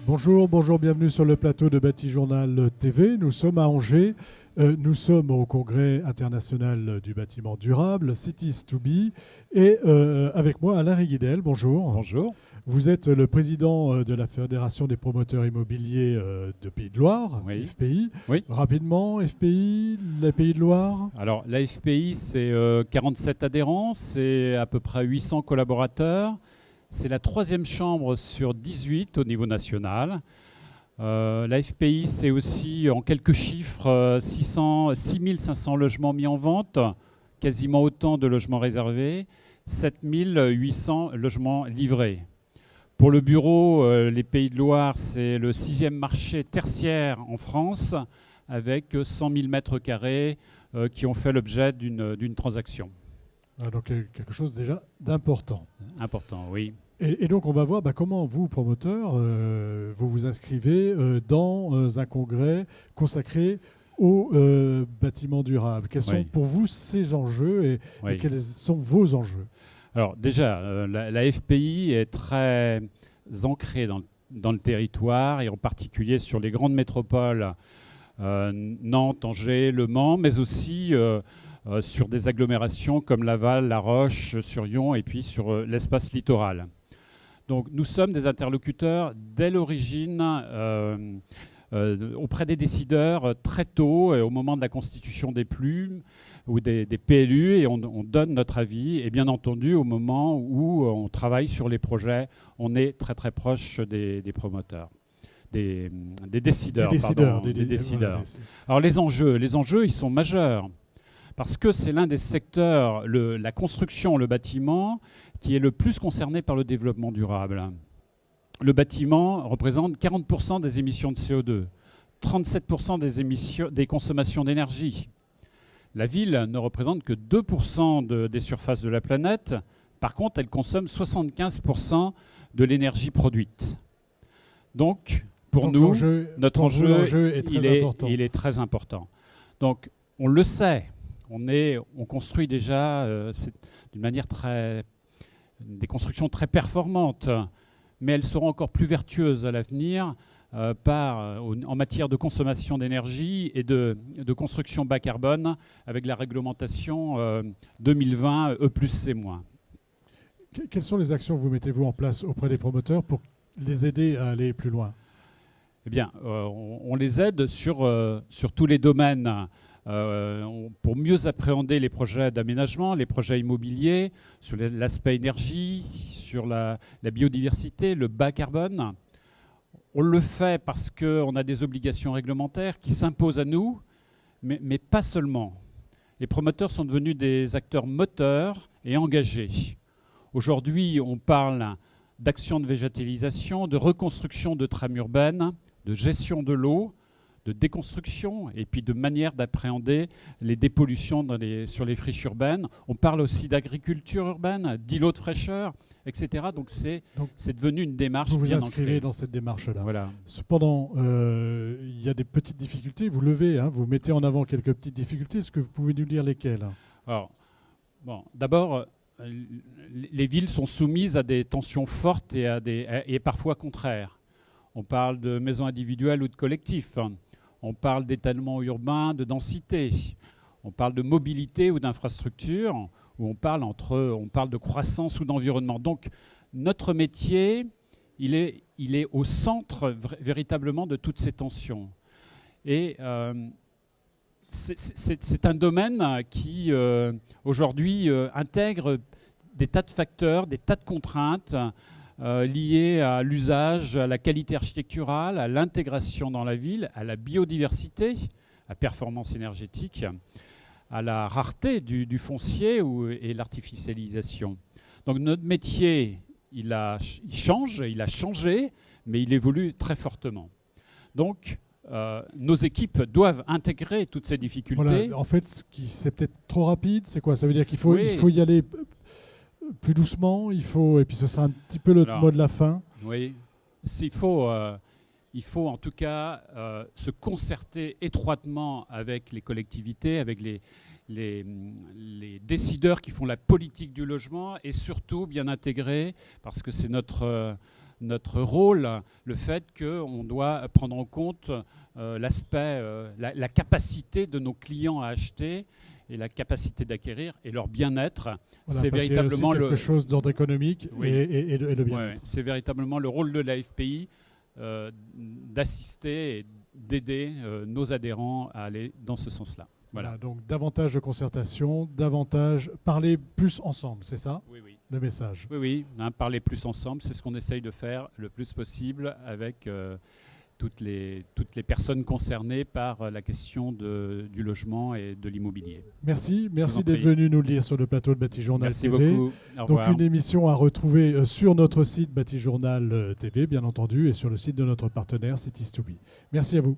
Bonjour, bonjour, bienvenue sur le plateau de Bâti Journal TV. Nous sommes à Angers. Nous sommes au Congrès international du bâtiment durable, Cities to Be. Et avec moi, Alain Riguidel. Bonjour. Bonjour. Vous êtes le président de la Fédération des promoteurs immobiliers de Pays de Loire, Oui. FPI. Oui. Rapidement, FPI, les Pays de Loire. Alors, la FPI, c'est 47 adhérents, c'est à peu près 800 collaborateurs. C'est la troisième chambre sur 18 au niveau national. La FPI, c'est aussi, en quelques chiffres, 6500 logements mis en vente, quasiment autant de logements réservés, 7800 logements livrés. Pour le bureau, les Pays de Loire, c'est le 6e marché tertiaire en France, avec 100 000 mètres carrés qui ont fait l'objet d'une transaction. Donc quelque chose déjà d'important. Important, oui. Et donc on va voir comment vous, promoteurs, vous vous inscrivez dans un congrès consacré aux bâtiments durables. Quels sont pour vous ces enjeux et quels sont vos enjeux? Alors déjà, la FPI est très ancrée dans le territoire et en particulier sur les grandes métropoles, Nantes, Angers, Le Mans, mais aussi sur des agglomérations comme Laval, La Roche-sur-Yon et puis sur l'espace littoral. Donc nous sommes des interlocuteurs dès l'origine auprès des décideurs très tôt, au moment de la constitution des plumes ou des PLU, et on donne notre avis. Et bien entendu, au moment où on travaille sur les projets, on est très très proche des promoteurs. Des décideurs. Des décideurs. Alors les enjeux, ils sont majeurs. Parce que c'est l'un des secteurs, la construction, le bâtiment, qui est le plus concerné par le développement durable. Le bâtiment représente 40% des émissions de CO2, 37% des consommations d'énergie. La ville ne représente que 2% des surfaces de la planète. Par contre, elle consomme 75% de l'énergie produite. Donc, pour nous, notre enjeu il est très important. Donc, on le sait. On construit déjà d'une manière des constructions très performantes, mais elles seront encore plus vertueuses à l'avenir en matière de consommation d'énergie et de construction bas carbone avec la réglementation 2020 E+C-. Quelles sont les actions que vous mettez-vous en place auprès des promoteurs pour les aider à aller plus loin? Eh bien, on les aide sur tous les domaines. Pour mieux appréhender les projets d'aménagement, les projets immobiliers, sur l'aspect énergie, sur la biodiversité, le bas carbone. On le fait parce qu'on a des obligations réglementaires qui s'imposent à nous, mais pas seulement. Les promoteurs sont devenus des acteurs moteurs et engagés. Aujourd'hui, on parle d'actions de végétalisation, de reconstruction de trames urbaines, de gestion de l'eau, de déconstruction et puis de manière d'appréhender les dépollutions sur les friches urbaines. On parle aussi d'agriculture urbaine, d'îlots de fraîcheur, etc. Donc c'est devenu une démarche bien ancrée. Vous vous inscrivez dans cette démarche-là. Voilà. Cependant, il y a des petites difficultés. Vous levez, vous mettez en avant quelques petites difficultés. Est-ce que vous pouvez nous dire lesquelles? Alors, d'abord, les villes sont soumises à des tensions fortes et parfois contraires. On parle de maisons individuelles ou de collectifs. On parle d'étalement urbain, de densité. On parle de mobilité ou d'infrastructure, ou on parle de croissance ou d'environnement. Donc, notre métier, il est au centre véritablement de toutes ces tensions. Et c'est un domaine qui, aujourd'hui, intègre des tas de facteurs, des tas de contraintes, liées à l'usage, à la qualité architecturale, à l'intégration dans la ville, à la biodiversité, à la performance énergétique, à la rareté du foncier et l'artificialisation. Donc notre métier, il change, il a changé, mais il évolue très fortement. Donc nos équipes doivent intégrer toutes ces difficultés. Voilà, en fait, c'est peut-être trop rapide, c'est quoi? Ça veut dire qu'il faut y aller plus doucement, et puis ce sera un petit peu le mot de la fin. Oui, il faut en tout cas se concerter étroitement avec les collectivités, avec les décideurs qui font la politique du logement, et surtout bien intégrer, parce que c'est notre notre rôle, le fait qu'on doit prendre en compte l'aspect, la capacité de nos clients à acheter et la capacité d'acquérir et leur bien-être. Voilà, c'est véritablement quelque chose d'ordre économique et le bien-être. Ouais, c'est véritablement le rôle de la FPI d'assister et d'aider nos adhérents à aller dans ce sens-là. Voilà, donc davantage de concertation, davantage parler plus ensemble, c'est ça? Oui, oui. Le message. Oui, oui, parler plus ensemble, c'est ce qu'on essaye de faire le plus possible avec toutes les personnes concernées par la question du logement et de l'immobilier. Merci d'être venu nous le dire sur le plateau de Batijournal TV. Merci beaucoup. Au revoir. Donc une émission à retrouver sur notre site Batijournal TV, bien entendu, et sur le site de notre partenaire Cities2B. Merci à vous.